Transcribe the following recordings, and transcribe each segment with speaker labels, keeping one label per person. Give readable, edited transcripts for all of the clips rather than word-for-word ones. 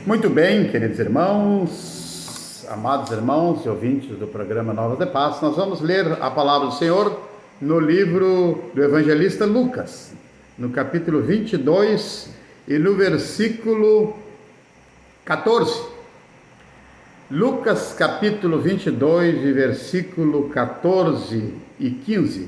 Speaker 1: Muito bem, queridos irmãos, amados irmãos e ouvintes do programa Novas de Paz, nós vamos ler a palavra do Senhor no livro do evangelista Lucas, no capítulo 22 e no versículo 14. Lucas capítulo 22 e versículo 14 e 15.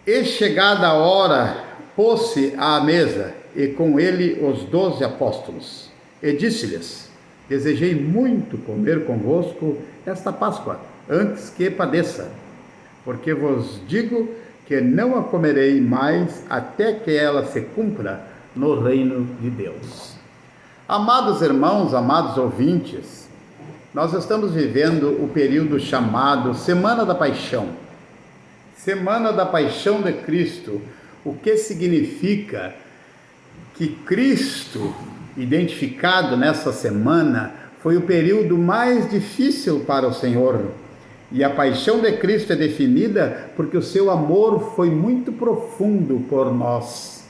Speaker 1: E chegada a hora, pôs-se à mesa, e com ele os 12 apóstolos, e disse-lhes: desejei muito comer convosco esta Páscoa, antes que padeça, porque vos digo que não a comerei mais até que ela se cumpra no reino de Deus. Amados irmãos, amados ouvintes, nós estamos vivendo o período chamado Semana da Paixão. Semana da Paixão de Cristo, o que significa que Cristo, identificado nessa semana, foi o período mais difícil para o Senhor. E a paixão de Cristo é definida porque o seu amor foi muito profundo por nós.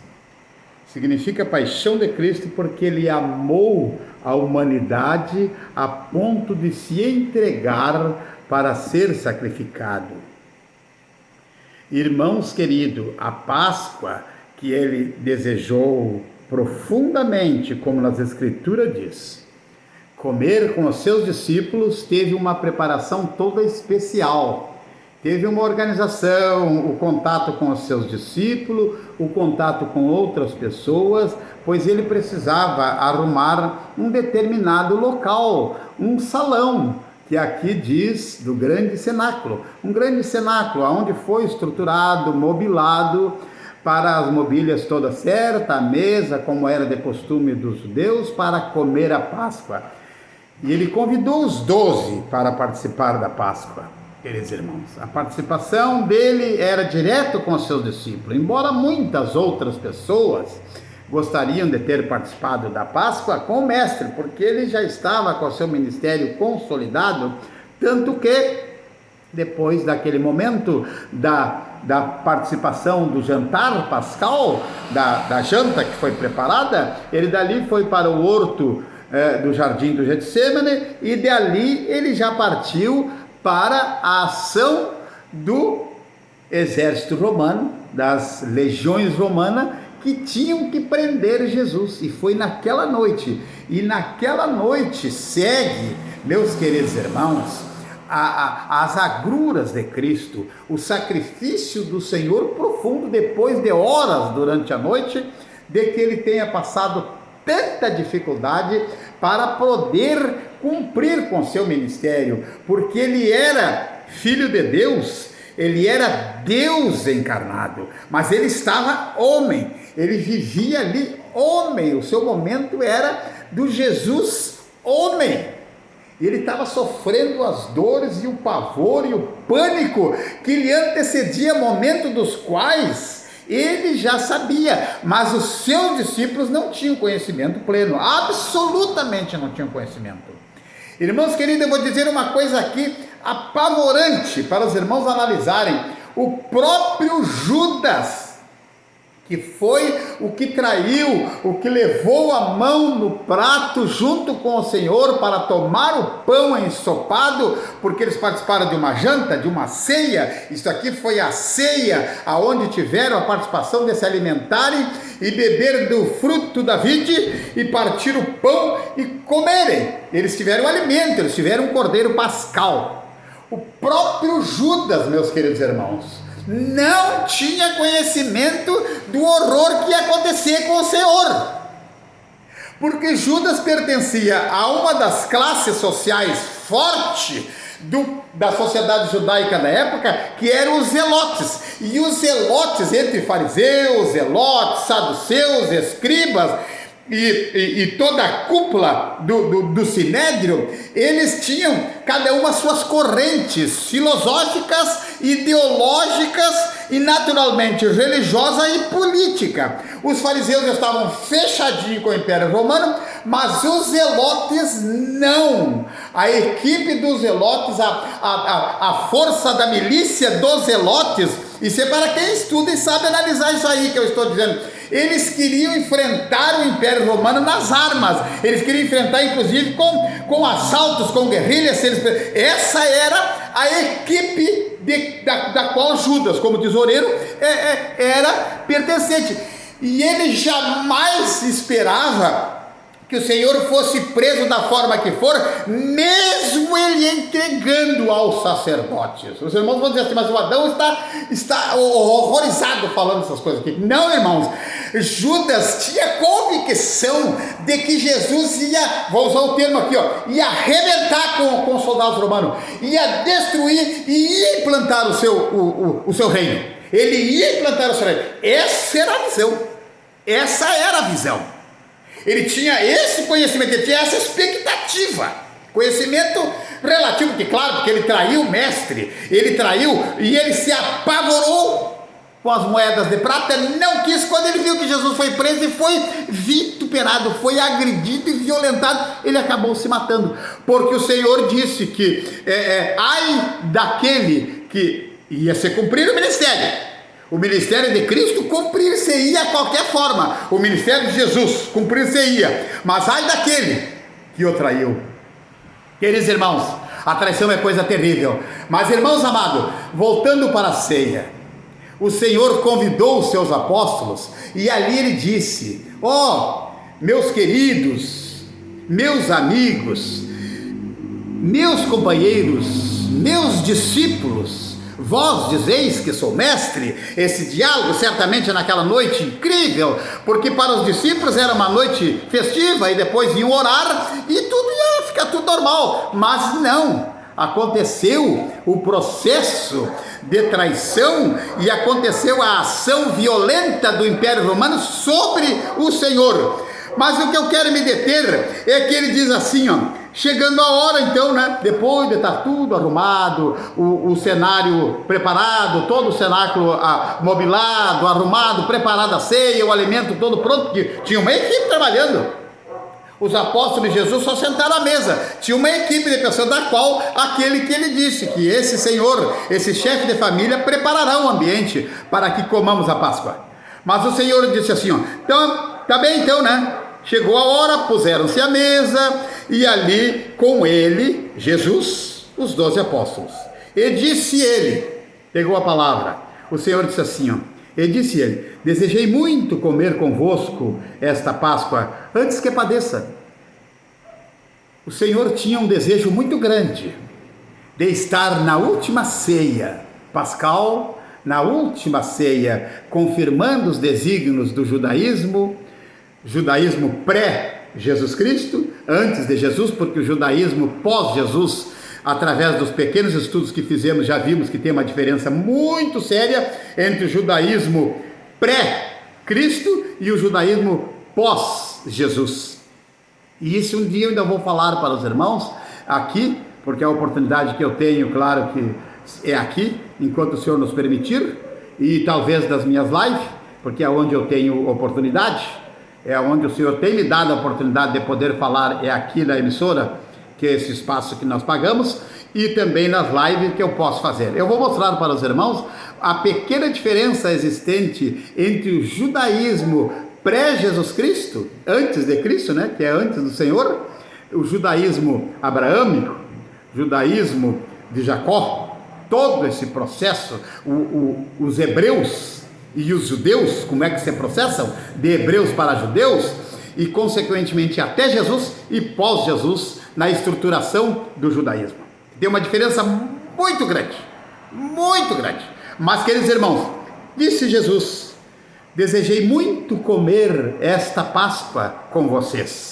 Speaker 1: Significa paixão de Cristo porque ele amou a humanidade a ponto de se entregar para ser sacrificado. Irmãos queridos, a Páscoa que ele desejou profundamente, como nas Escrituras diz, comer com os seus discípulos, teve uma preparação toda especial. Teve uma organização, o contato com os seus discípulos, o contato com outras pessoas, pois ele precisava arrumar um determinado local, um salão, que aqui diz do grande cenáculo. Um grande cenáculo, onde foi estruturado, mobilado, para as mobílias todas certas, a mesa, como era de costume dos judeus, para comer a Páscoa. E ele convidou os 12 para participar da Páscoa, queridos irmãos. A participação dele era direto com os seus discípulos, embora muitas outras pessoas gostariam de ter participado da Páscoa com o mestre, porque ele já estava com o seu ministério consolidado, tanto que depois daquele momento da participação do jantar pascal, da janta que foi preparada, ele dali foi para o horto do jardim do Getsêmani, e dali ele já partiu para a ação do exército romano, das legiões romanas, que tinham que prender Jesus, e foi naquela noite, e naquela noite segue, meus queridos irmãos, as agruras de Cristo, o sacrifício do Senhor profundo, depois de horas durante a noite, de que ele tenha passado tanta dificuldade para poder cumprir com seu ministério, porque ele era filho de Deus, ele era Deus encarnado, mas ele estava homem, ele vivia ali homem, o seu momento era do Jesus homem. Ele estava sofrendo as dores e o pavor e o pânico que lhe antecedia, momento dos quais ele já sabia, mas os seus discípulos não tinham conhecimento pleno, absolutamente não tinham conhecimento. Irmãos queridos, eu vou dizer uma coisa aqui apavorante para os irmãos analisarem. O próprio Judas, que foi o que traiu, o que levou a mão no prato junto com o Senhor para tomar o pão ensopado, porque eles participaram de uma janta, de uma ceia. Isso aqui foi a ceia, aonde tiveram a participação de se alimentarem e beber do fruto da vide, e partir o pão e comerem. Eles tiveram alimento, eles tiveram um cordeiro pascal. O próprio Judas, meus queridos irmãos, não tinha conhecimento do horror que ia acontecer com o Senhor, porque Judas pertencia a uma das classes sociais fortes da sociedade judaica da época, que eram os zelotes, e os zelotes, entre fariseus, zelotes, saduceus, escribas, e toda a cúpula do Sinédrio, eles tinham cada uma suas correntes filosóficas, ideológicas e naturalmente religiosa e política. Os fariseus estavam fechadinhos com o Império Romano, mas os zelotes não. A equipe dos zelotes, a força da milícia dos zelotes, isso é para quem estuda e sabe analisar isso aí que eu estou dizendo. Eles queriam enfrentar o Império Romano nas armas, eles queriam enfrentar inclusive com assaltos, com guerrilhas. Essa era a equipe da qual Judas, como tesoureiro, era pertencente. E ele jamais esperava que o Senhor fosse preso da forma que for, mesmo ele entregando aos sacerdotes. Os irmãos vão dizer assim, mas o Adão está horrorizado falando essas coisas aqui. Não, irmãos, Judas tinha convicção de que Jesus ia, vou usar o termo aqui, ia arrebentar com os soldados romanos, ia destruir e ia implantar o seu reino. Ele ia implantar o seu reino. Essa era a visão. Essa era a visão. Ele tinha esse conhecimento, ele tinha essa expectativa, conhecimento relativo, que claro, porque ele traiu o mestre, ele traiu e ele se apavorou com as moedas de prata, não quis, quando ele viu que Jesus foi preso e foi vituperado, foi agredido e violentado, ele acabou se matando, porque o Senhor disse que ai daquele que ia se cumprir o ministério. O ministério de Cristo cumprir-se-ia a qualquer forma. O ministério de Jesus cumprir-se-ia. Mas ai daquele que o traiu. Queridos irmãos, a traição é coisa terrível. Mas irmãos amados, voltando para a ceia, o Senhor convidou os seus apóstolos e ali ele disse: meus queridos, meus amigos, meus companheiros, meus discípulos, vós dizeis que sou mestre. Esse diálogo certamente naquela noite incrível, porque para os discípulos era uma noite festiva e depois iam orar e tudo ia ficar tudo normal, mas não, aconteceu o processo de traição e aconteceu a ação violenta do Império Romano sobre o Senhor. Mas o que eu quero me deter é que ele diz assim, chegando a hora então, depois de estar tudo arrumado, o cenário preparado, todo o cenáculo mobilado, arrumado, preparado a ceia, o alimento todo pronto, porque tinha uma equipe trabalhando. Os apóstolos de Jesus só sentaram à mesa, tinha uma equipe de pessoas da qual aquele que ele disse, que esse Senhor, esse chefe de família preparará o ambiente para que comamos a Páscoa. Mas o Senhor disse assim, então, tá bem então, chegou a hora, puseram-se à mesa, e ali com ele, Jesus, os 12 apóstolos. E disse ele, pegou a palavra, o Senhor disse assim, e disse ele: desejei muito comer convosco esta Páscoa, antes que padeça. O Senhor tinha um desejo muito grande de estar na última ceia pascal, na última ceia, confirmando os desígnios do judaísmo pré-Jesus Cristo, antes de Jesus, porque o judaísmo pós-Jesus, através dos pequenos estudos que fizemos, já vimos que tem uma diferença muito séria entre o judaísmo pré-Cristo e o judaísmo pós-Jesus. E isso um dia eu ainda vou falar para os irmãos aqui, porque a oportunidade que eu tenho, claro que é aqui, enquanto o Senhor nos permitir, e talvez das minhas lives, porque é onde eu tenho oportunidade, é onde o Senhor tem me dado a oportunidade de poder falar, é aqui na emissora, que é esse espaço que nós pagamos, e também nas lives que eu posso fazer. Eu vou mostrar para os irmãos a pequena diferença existente entre o judaísmo pré-Jesus Cristo, antes de Cristo, que é antes do Senhor, o judaísmo abraâmico, judaísmo de Jacó, todo esse processo, os hebreus e os judeus, como é que se processam de hebreus para judeus, e consequentemente até Jesus e pós-Jesus na estruturação do judaísmo. Tem uma diferença muito grande, mas queridos irmãos, disse Jesus: desejei muito comer esta Páscoa com vocês.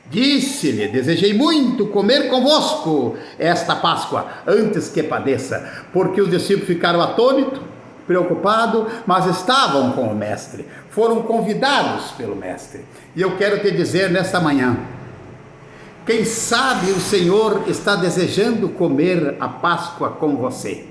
Speaker 1: Disse-lhe: desejei muito comer convosco esta Páscoa, antes que padeça, porque os discípulos ficaram atônitos, preocupados, mas estavam com o mestre, foram convidados pelo mestre. E eu quero te dizer nesta manhã, quem sabe o Senhor está desejando comer a Páscoa com você,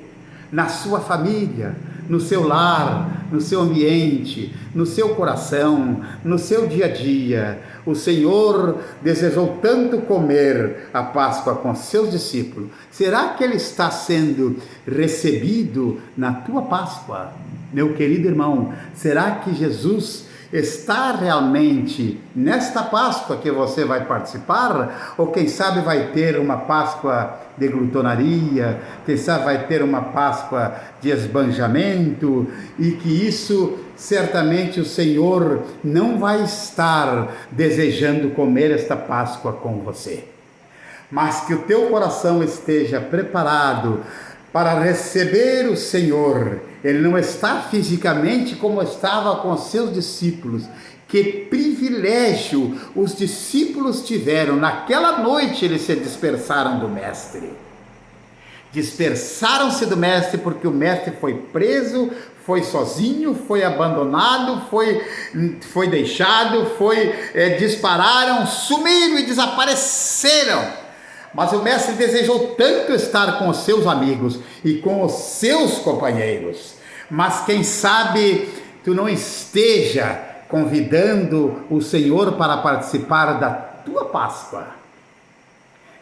Speaker 1: na sua família, no seu lar, no seu ambiente, no seu coração, no seu dia a dia. O Senhor desejou tanto comer a Páscoa com seus discípulos. Será que Ele está sendo recebido na tua Páscoa? Meu querido irmão, será que Jesus está realmente nesta Páscoa que você vai participar? Ou quem sabe vai ter uma Páscoa de glutonaria, quem sabe vai ter uma Páscoa de esbanjamento, e que isso certamente o Senhor não vai estar desejando comer esta Páscoa com você. Mas que o teu coração esteja preparado para receber o Senhor. Ele não está fisicamente como estava com os seus discípulos. Que privilégio os discípulos tiveram. Naquela noite eles se dispersaram do Mestre. Dispersaram-se do Mestre porque o Mestre foi preso, foi sozinho, foi abandonado, foi deixado, dispararam, sumiram e desapareceram. Mas o Mestre desejou tanto estar com os seus amigos e com os seus companheiros. Mas quem sabe tu não esteja convidando o Senhor para participar da tua Páscoa.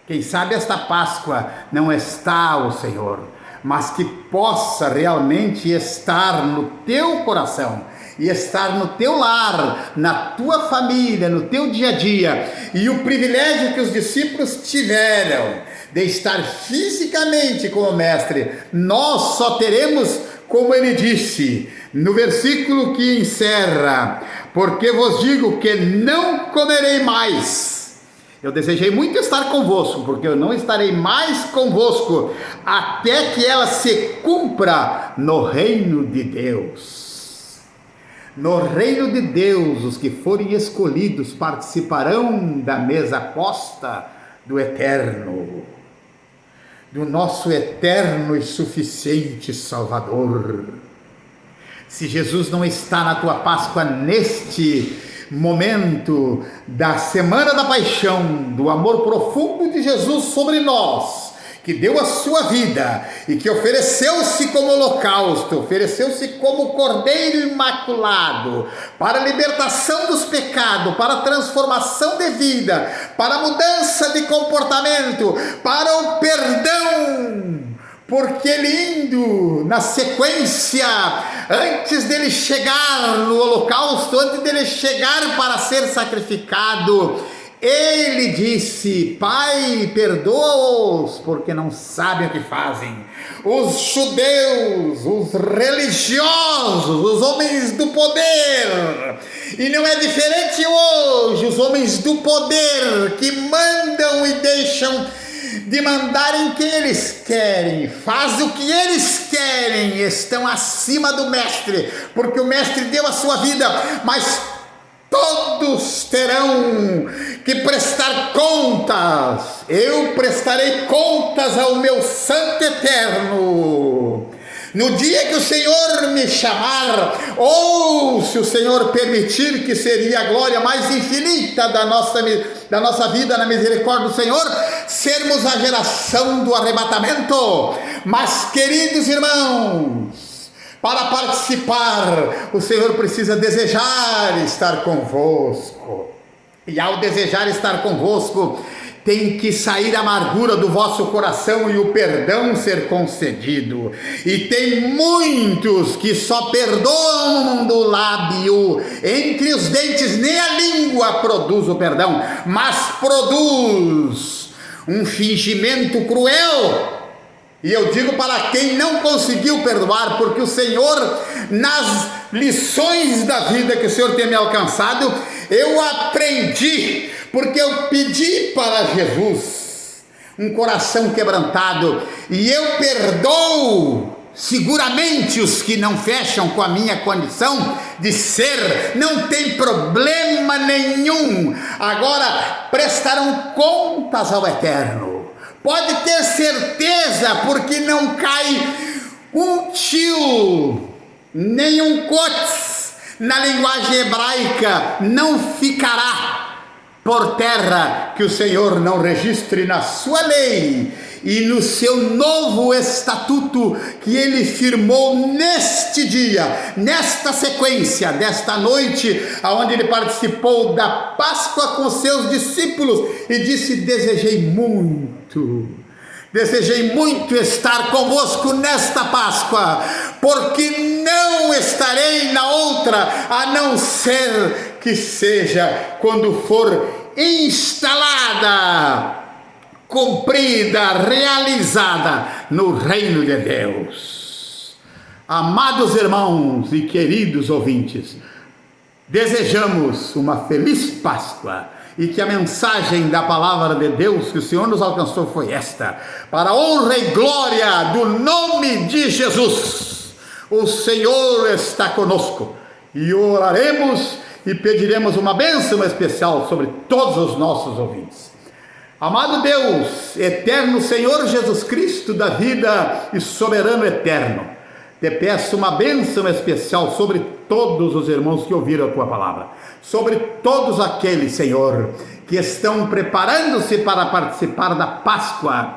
Speaker 1: Quem sabe esta Páscoa não está o Senhor, mas que possa realmente estar no teu coração e estar no teu lar, na tua família, no teu dia a dia. E o privilégio que os discípulos tiveram de estar fisicamente com o Mestre, nós só teremos, como ele disse, no versículo que encerra: porque vos digo que não comerei mais. Eu desejei muito estar convosco, porque eu não estarei mais convosco, até que ela se cumpra no reino de Deus. No reino de Deus, os que forem escolhidos participarão da mesa posta do Eterno, do nosso eterno e suficiente Salvador. Se Jesus não está na tua Páscoa neste momento da Semana da Paixão, do amor profundo de Jesus sobre nós, que deu a sua vida e que ofereceu-se como holocausto, ofereceu-se como cordeiro imaculado, para a libertação dos pecados, para a transformação de vida, para a mudança de comportamento, para o perdão, porque ele indo na sequência, antes dele chegar no holocausto, antes dele chegar para ser sacrificado, ele disse: Pai, perdoa-os, porque não sabem o que fazem. Os judeus, os religiosos, os homens do poder, e não é diferente hoje, os homens do poder que mandam e deixam de mandarem quem eles querem, fazem o que eles querem, estão acima do Mestre, porque o Mestre deu a sua vida, mas todos terão que prestar contas. Eu prestarei contas ao meu Santo Eterno. No dia que o Senhor me chamar, ou se o Senhor permitir, que seria a glória mais infinita da nossa vida na misericórdia do Senhor, sermos a geração do arrebatamento. Mas, queridos irmãos, para participar, o Senhor precisa desejar estar convosco. E ao desejar estar convosco, tem que sair a amargura do vosso coração e o perdão ser concedido. E tem muitos que só perdoam do lábio, entre os dentes nem a língua produz o perdão, mas produz um fingimento cruel. E eu digo para quem não conseguiu perdoar, porque o Senhor, nas lições da vida que o Senhor tem me alcançado, eu aprendi, porque eu pedi para Jesus um coração quebrantado, e eu perdoo seguramente os que não fecham com a minha condição de ser, não tem problema nenhum. Agora prestarão contas ao Eterno. Pode ter certeza, porque não cai um tio, nem um cotes na linguagem hebraica, não ficará. por terra que o Senhor não registre na sua lei e no seu novo estatuto que ele firmou neste dia, nesta sequência, desta noite, aonde ele participou da Páscoa com seus discípulos e disse: desejei muito estar convosco nesta Páscoa, porque não estarei na outra, a não ser que seja quando for instalada, cumprida, realizada no reino de Deus. Amados irmãos e queridos ouvintes, desejamos uma feliz Páscoa e que a mensagem da palavra de Deus que o Senhor nos alcançou foi esta: para a honra e glória do nome de Jesus, o Senhor está conosco, e oraremos e pediremos uma bênção especial sobre todos os nossos ouvintes. Amado Deus, eterno Senhor Jesus Cristo da vida e soberano eterno, te peço uma bênção especial sobre todos os irmãos que ouviram a tua palavra, sobre todos aqueles, Senhor, que estão preparando-se para participar da Páscoa,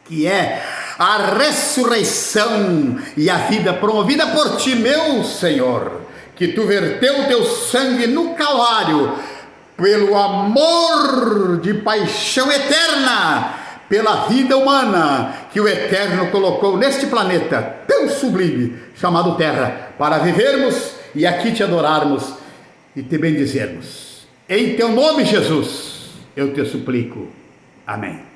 Speaker 1: que é a ressurreição e a vida promovida por ti, meu Senhor, que tu verteu o teu sangue no Calvário, pelo amor de paixão eterna, pela vida humana que o Eterno colocou neste planeta tão sublime, chamado Terra, para vivermos e aqui te adorarmos e te bendizermos. Em teu nome, Jesus, eu te suplico. Amém.